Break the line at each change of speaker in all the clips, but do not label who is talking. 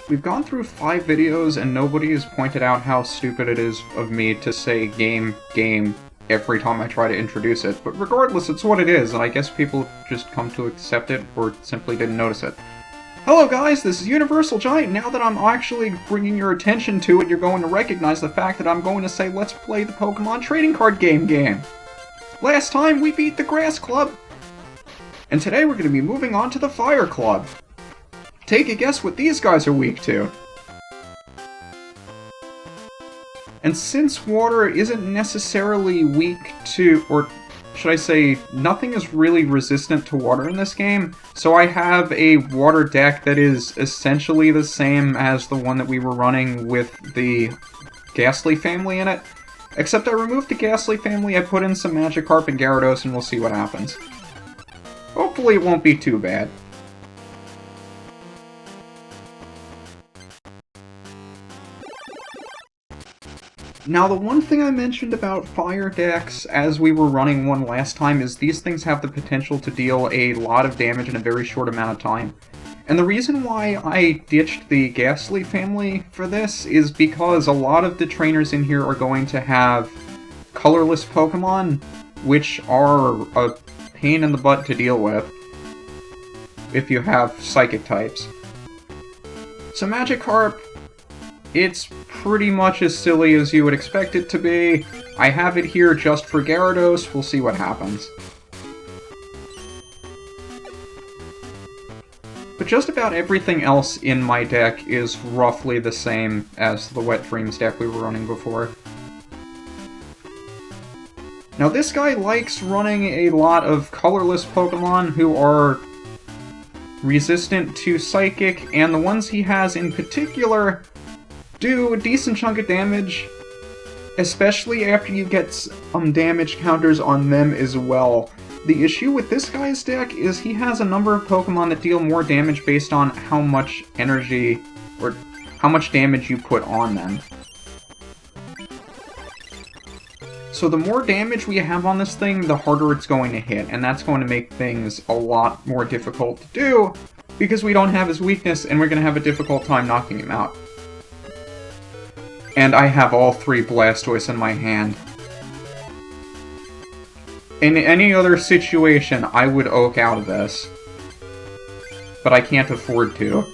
We've gone through 5 videos and nobody has pointed out how stupid it is of me to say game, game every time I try to introduce it, but regardless, it's what it is, and I guess people just come to accept it or simply didn't notice it. Hello guys, this is UniversalGiant. Now that I'm actually bringing your attention to it, you're going to recognize the fact that I'm going to say let's play the Pokémon trading card game. Last time we beat the Grass Club, and today we're going to be moving on to the Fire Club. Take a guess what these guys are weak to. And since water isn't necessarily weak to, or should I say, nothing is really resistant to water in this game, so I have a water deck that is essentially the same as the one that we were running with the Ghastly family in it. Except I removed the Ghastly family, I put in some Magikarp and Gyarados, and we'll see what happens. Hopefully it won't be too bad. Now, the one thing I mentioned about fire decks as we were running one last time is these things have the potential to deal a lot of damage in a very short amount of time. And the reason why I ditched the Ghastly family for this is because a lot of the trainers in here are going to have colorless Pokemon, which are a pain in the butt to deal with if you have Psychic types. So Magikarp, it's pretty much as silly as you would expect it to be. I have it here just for Gyarados, we'll see what happens. But just about everything else in my deck is roughly the same as the Wet Dreams deck we were running before. Now this guy likes running a lot of colorless Pokemon who are resistant to Psychic, and the ones he has in particular do a decent chunk of damage, especially after you get some damage counters on them as well. The issue with this guy's deck is he has a number of Pokemon that deal more damage based on how much energy, or how much damage you put on them. So the more damage we have on this thing, the harder it's going to hit, and that's going to make things a lot more difficult to do, because we don't have his weakness, and we're going to have a difficult time knocking him out. And I have all 3 Blastoise in my hand. In any other situation, I would oak out of this. But I can't afford to.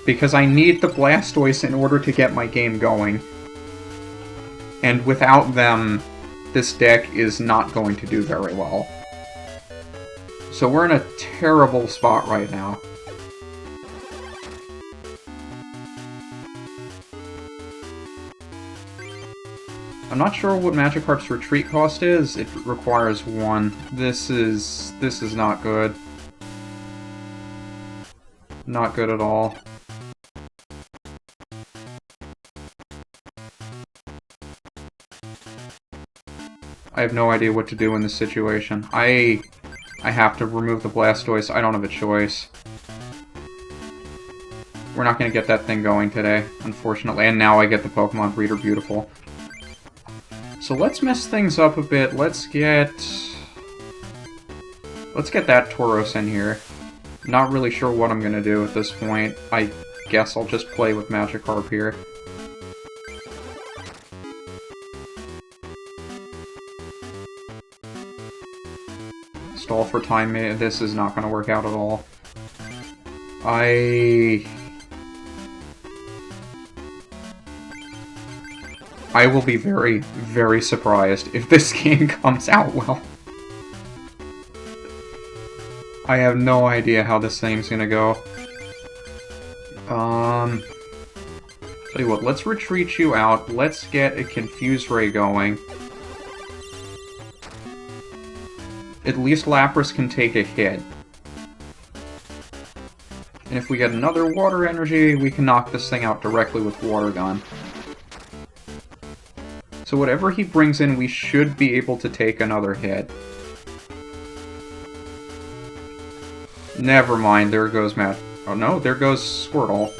Because I need the Blastoise in order to get my game going. And without them, this deck is not going to do very well. So we're in a terrible spot right now. I'm not sure what Magikarp's retreat cost is. It requires 1. This is not good. Not good at all. I have no idea what to do in this situation. I have to remove the Blastoise. I don't have a choice. We're not going to get that thing going today, unfortunately. And now I get the Pokemon Breeder Beautiful. So let's mess things up a bit. Let's get that Tauros in here. Not really sure what I'm gonna do at this point. I guess I'll just play with Magikarp here. Stall for time. This is not gonna work out at all. I will be very, very surprised if this game comes out well. I have no idea how this thing's gonna go. Tell you what, let's retreat you out. Let's get a Confuse Ray going. At least Lapras can take a hit. And if we get another Water Energy, we can knock this thing out directly with Water Gun. So whatever he brings in, we should be able to take another hit. Never mind, there goes Oh no, there goes Squirtle.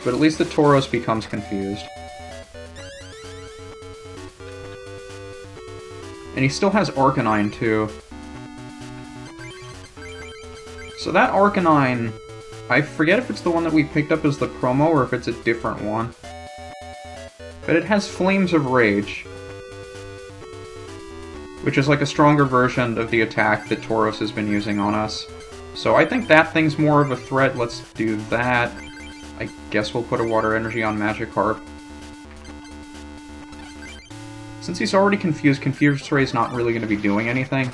But at least the Tauros becomes confused. And he still has Arcanine, too. So that Arcanine, I forget if it's the one that we picked up as the promo or if it's a different one. But it has Flames of Rage, which is like a stronger version of the attack that Tauros has been using on us. So I think that thing's more of a threat. Let's do that. I guess we'll put a Water Energy on Magikarp. Since he's already confused, Confused Ray's not really going to be doing anything.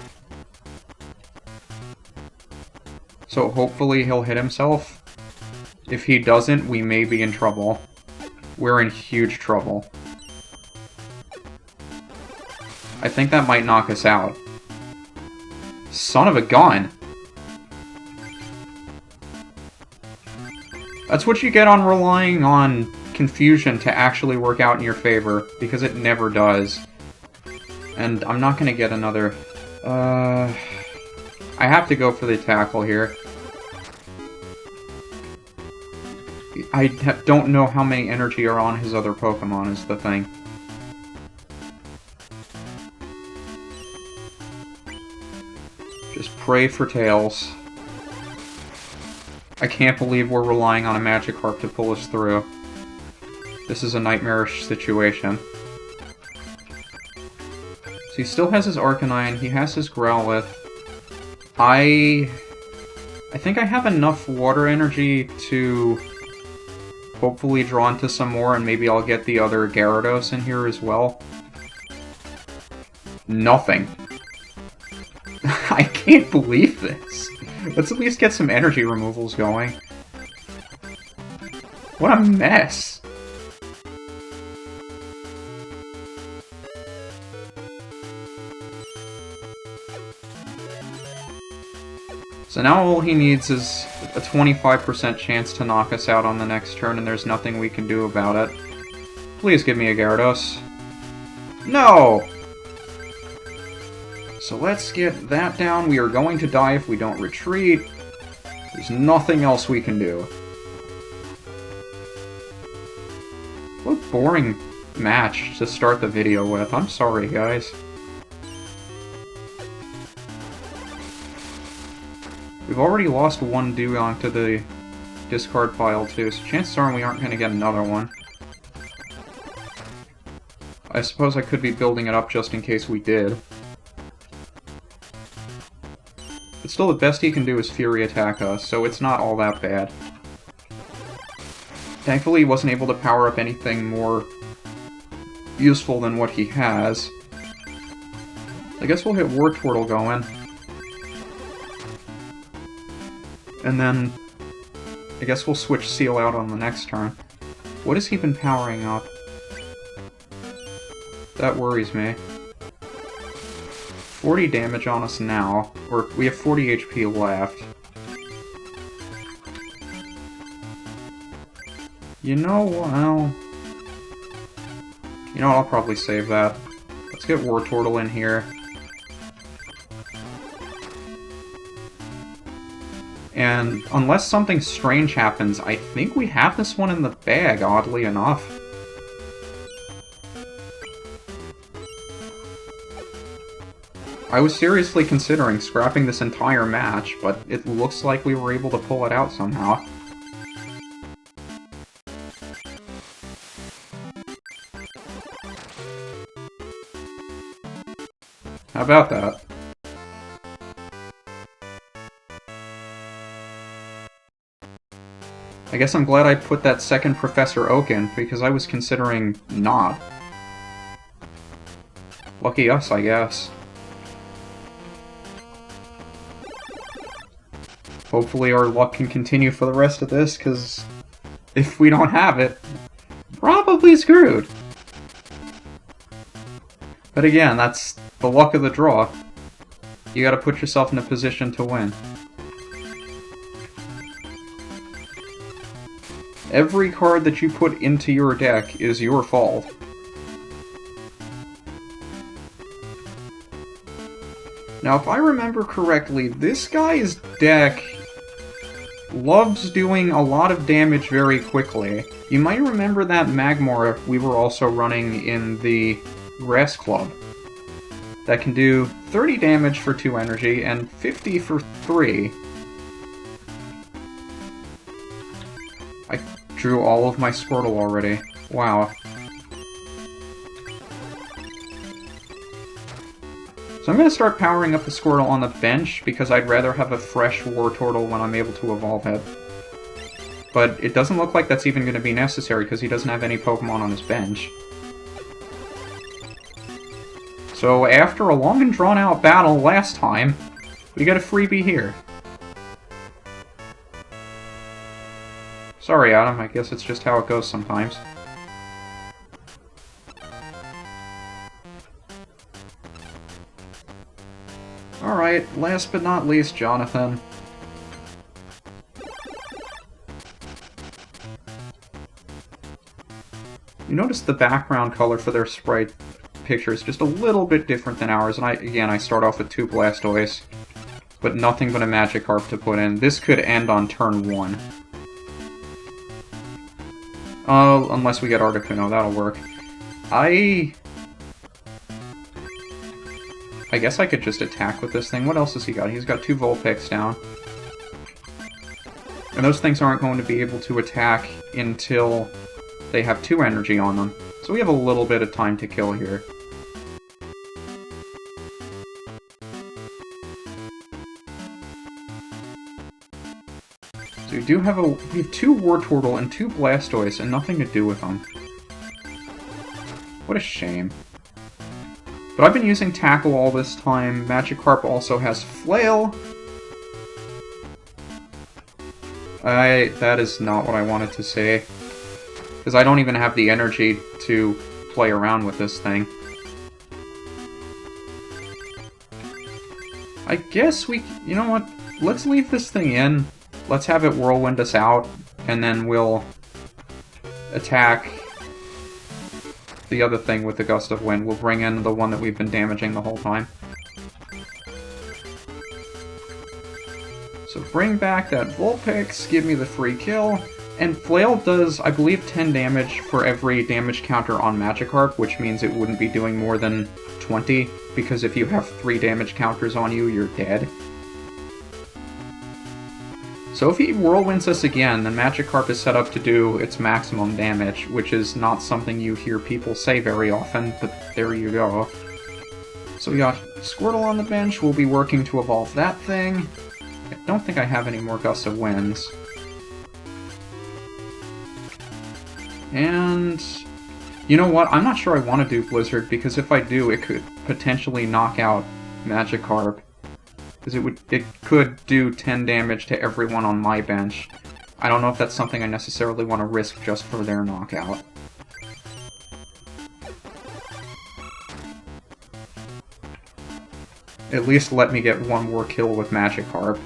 So hopefully he'll hit himself. If he doesn't, we may be in trouble. We're in huge trouble. I think that might knock us out. Son of a gun! That's what you get on relying on confusion to actually work out in your favor, because it never does. And I'm not gonna get another... I have to go for the tackle here. I don't know how many energy are on his other Pokemon is the thing. Just pray for Tails. I can't believe we're relying on a Magikarp to pull us through. This is a nightmarish situation. So he still has his Arcanine, he has his Growlithe. I think I have enough water energy to hopefully draw into some more, and maybe I'll get the other Gyarados in here as well. Nothing. I can't believe this. Let's at least get some energy removals going. What a mess. So now all he needs is a 25% chance to knock us out on the next turn, and there's nothing we can do about it. Please give me a Gyarados. No! So let's get that down. We are going to die if we don't retreat. There's nothing else we can do. What a boring match to start the video with. I'm sorry, guys. We've already lost one Dugong to the discard pile, too, so chances are we aren't going to get another one. I suppose I could be building it up just in case we did. But still, the best he can do is Fury attack us, so it's not all that bad. Thankfully, he wasn't able to power up anything more useful than what he has. I guess we'll get Wartortle going. And then, I guess we'll switch Seal out on the next turn. What has he been powering up? That worries me. 40 damage on us now, or we have 40 HP left. You know, well... You know what, I'll probably save that. Let's get Wartortle in here. And unless something strange happens, I think we have this one in the bag, oddly enough. I was seriously considering scrapping this entire match, but it looks like we were able to pull it out somehow. How about that? I guess I'm glad I put that second Professor Oak in, because I was considering not. Lucky us, I guess. Hopefully our luck can continue for the rest of this, because if we don't have it, probably screwed. But again, that's the luck of the draw. You gotta put yourself in a position to win. Every card that you put into your deck is your fault. Now, if I remember correctly, this guy's deck loves doing a lot of damage very quickly. You might remember that Magmar we were also running in the Grass Club. That can do 30 damage for 2 energy and 50 for 3. I drew all of my Squirtle already. Wow. So I'm going to start powering up the Squirtle on the bench, because I'd rather have a fresh Wartortle when I'm able to evolve it. But it doesn't look like that's even going to be necessary, because he doesn't have any Pokemon on his bench. So after a long and drawn-out battle last time, we get a freebie here. Sorry, Adam, I guess it's just how it goes sometimes. Alright, last but not least, Jonathan. You notice the background color for their sprite picture is just a little bit different than ours, and I start off with 2 Blastoise, but nothing but a Magikarp to put in. This could end on turn 1. Unless we get Articuno, that'll work. I guess I could just attack with this thing. What else has he got? He's got 2 Vulpix down. And those things aren't going to be able to attack until they have 2 energy on them. So we have a little bit of time to kill here. So we have 2 Wartortle and 2 Blastoise and nothing to do with them. What a shame. But I've been using Tackle all this time. Magikarp also has Flail. That is not what I wanted to say. Because I don't even have the energy to play around with this thing. I guess you know what? Let's leave this thing in. Let's have it Whirlwind us out, and then we'll attack the other thing with the Gust of Wind. We'll bring in the one that we've been damaging the whole time. So bring back that Vulpix, give me the free kill, and Flail does, I believe, 10 damage for every damage counter on Magikarp, which means it wouldn't be doing more than 20, because if you have 3 damage counters on you, you're dead. So if he Whirlwinds us again, then Magikarp is set up to do its maximum damage, which is not something you hear people say very often, but there you go. So we got Squirtle on the bench, we'll be working to evolve that thing. I don't think I have any more Gust of Winds. And you know what, I'm not sure I want to do Blizzard, because if I do, it could potentially knock out Magikarp. Because it could do 10 damage to everyone on my bench. I don't know if that's something I necessarily want to risk just for their knockout. At least let me get one more kill with Magikarp.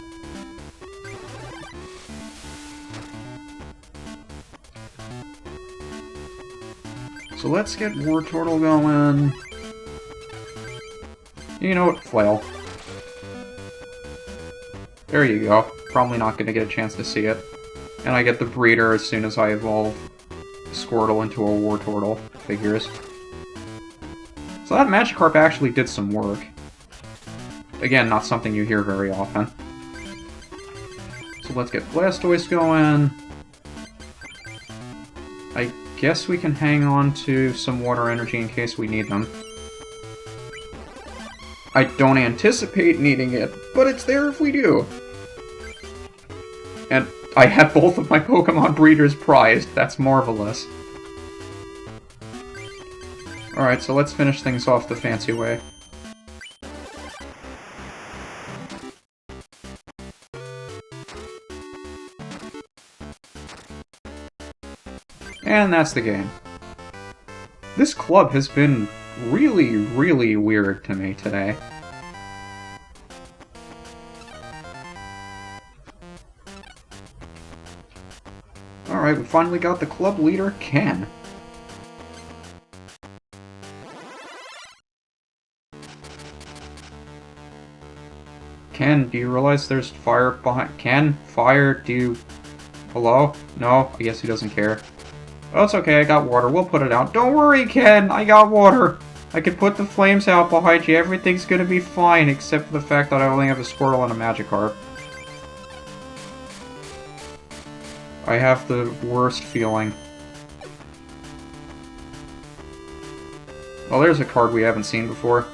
So let's get Wartortle going. You know what? Flail. There you go. Probably not going to get a chance to see it. And I get the breeder as soon as I evolve Squirtle into a Wartortle. Figures. So that Magikarp actually did some work. Again, not something you hear very often. So let's get Blastoise going. I guess we can hang on to some water energy in case we need them. I don't anticipate needing it, but it's there if we do. And I had both of my Pokemon breeders prized. That's marvelous. Alright, so let's finish things off the fancy way. And that's the game. This club has been really, really weird to me today. Alright, we finally got the club leader, Ken. Ken, do you realize there's fire behind... Ken? Fire? Do you... Hello? No? I guess he doesn't care. Oh, it's okay, I got water. We'll put it out. Don't worry, Ken! I got water! I can put the flames out behind you. Everything's gonna be fine, except for the fact that I only have a Squirtle and a Magikarp. I have the worst feeling. Well, there's a card we haven't seen before.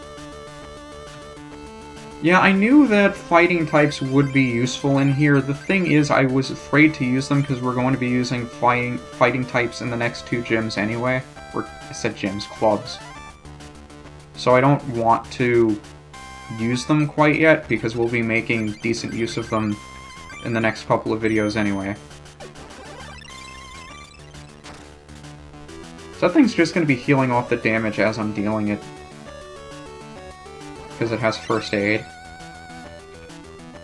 Yeah, I knew that fighting types would be useful in here. The thing is, I was afraid to use them because we're going to be using fighting types in the next two gyms anyway. Or, I said gyms, clubs. So I don't want to use them quite yet because we'll be making decent use of them in the next couple of videos anyway. So that thing's just going to be healing off the damage as I'm dealing it. Because it has first aid.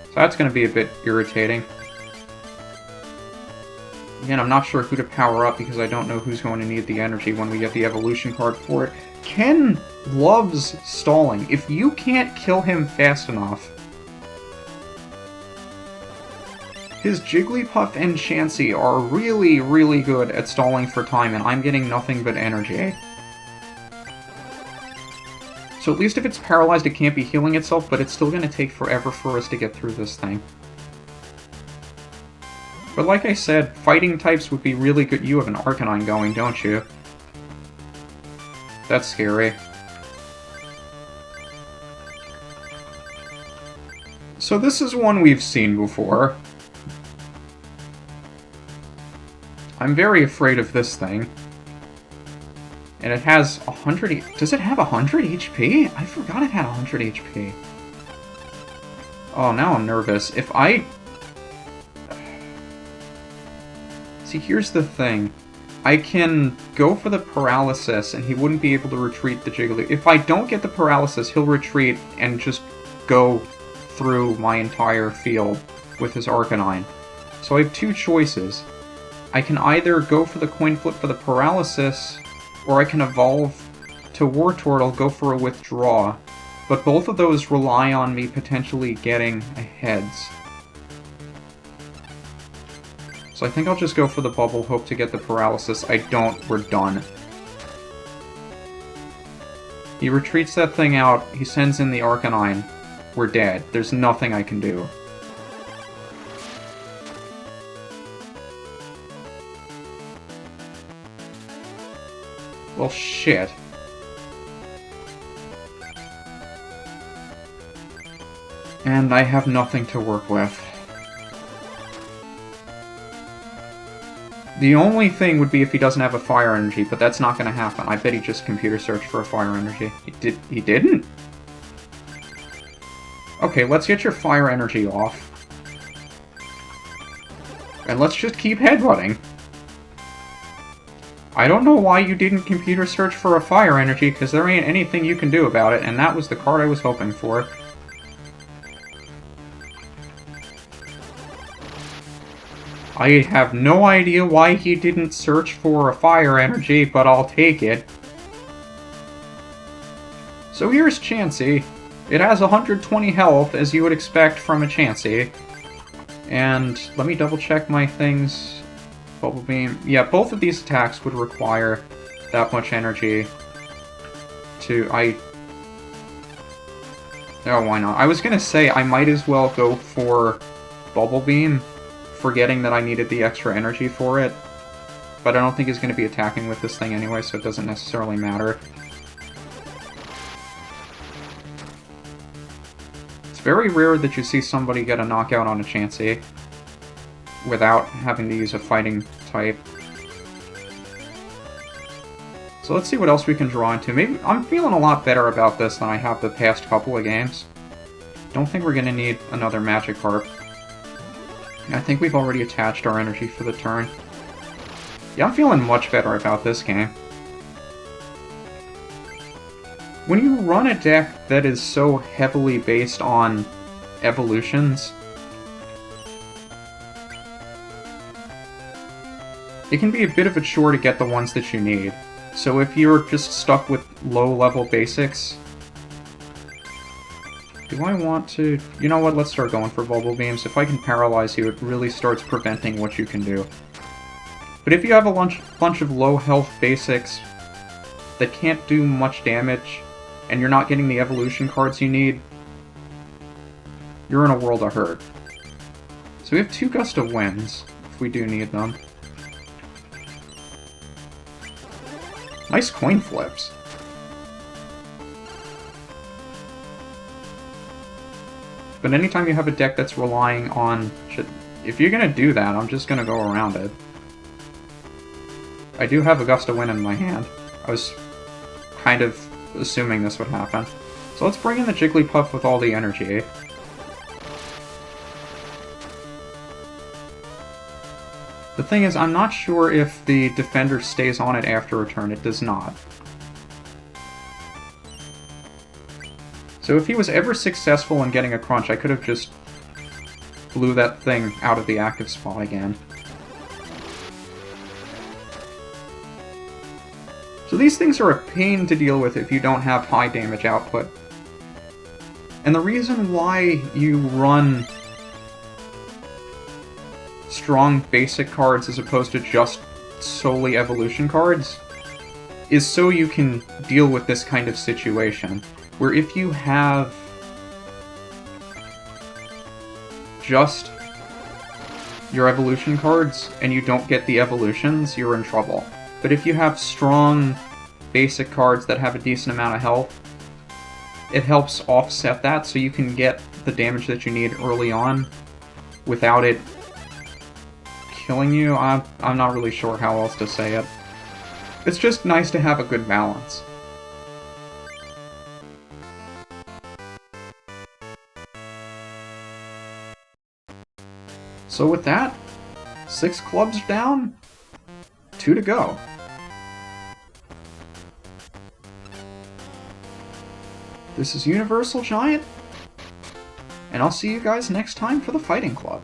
So that's going to be a bit irritating. Again, I'm not sure who to power up because I don't know who's going to need the energy when we get the evolution card for it. Ken loves stalling. If you can't kill him fast enough... His Jigglypuff and Chansey are really, really good at stalling for time, and I'm getting nothing but energy. So at least if it's paralyzed, it can't be healing itself, but it's still going to take forever for us to get through this thing. But like I said, fighting types would be really good. You have an Arcanine going, don't you? That's scary. So this is one we've seen before. I'm very afraid of this thing. And it has 100... Does it have 100 HP? I forgot it had 100 HP. Oh, now I'm nervous. If I... See, here's the thing. I can go for the paralysis, and he wouldn't be able to retreat the Jiggly. If I don't get the paralysis, he'll retreat and just go through my entire field with his Arcanine. So I have two choices. I can either go for the coin flip for the paralysis, or I can evolve to Wartortle, go for a withdraw. But both of those rely on me potentially getting a heads. So I think I'll just go for the bubble, hope to get the paralysis. I don't, we're done. He retreats that thing out, he sends in the Arcanine. We're dead. There's nothing I can do. Well, shit. And I have nothing to work with. The only thing would be if he doesn't have a fire energy, but that's not going to happen. I bet he just computer searched for a fire energy. He didn't? Okay, let's get your fire energy off. And let's just keep headbutting. I don't know why you didn't computer search for a fire energy, because there ain't anything you can do about it, and that was the card I was hoping for. I have no idea why he didn't search for a fire energy, but I'll take it. So here's Chansey. It has 120 health, as you would expect from a Chansey. And let me double check my things. Bubble Beam. Yeah, both of these attacks would require that much energy to... Oh, why not? I was gonna say I might as well go for Bubble Beam, forgetting that I needed the extra energy for it. But I don't think he's gonna be attacking with this thing anyway, so it doesn't necessarily matter. It's very rare that you see somebody get a knockout on a Chansey without having to use a fighting type. So let's see what else we can draw into. Maybe I'm feeling a lot better about this than I have the past couple of games. Don't think we're going to need another Magikarp. I think we've already attached our energy for the turn. Yeah, I'm feeling much better about this game. When you run a deck that is so heavily based on evolutions, it can be a bit of a chore to get the ones that you need. So if you're just stuck with low-level basics... Do I want to... You know what, let's start going for Bubble Beams. If I can paralyze you, it really starts preventing what you can do. But if you have a bunch of low-health basics that can't do much damage, and you're not getting the evolution cards you need, you're in a world of hurt. So we have two Gust of Winds. If we do need them. Nice coin flips. But anytime you have a deck that's relying on... If you're gonna do that, I'm just gonna go around it. I do have a Gust of Wind in my hand. I was kind of assuming this would happen. So let's bring in the Jigglypuff with all the energy. The thing is, I'm not sure if the defender stays on it after a turn. It does not. So if he was ever successful in getting a crunch, I could have just blew that thing out of the active spot again. So these things are a pain to deal with if you don't have high damage output. And the reason why you run strong basic cards as opposed to just solely evolution cards is so you can deal with this kind of situation, where if you have just your evolution cards and you don't get the evolutions, you're in trouble. But if you have strong basic cards that have a decent amount of health, it helps offset that so you can get the damage that you need early on without it killing you. I'm not really sure how else to say it. It's just nice to have a good balance. So with that, 6 clubs down, 2 to go. This is UniversalGiant, and I'll see you guys next time for the Fighting Club.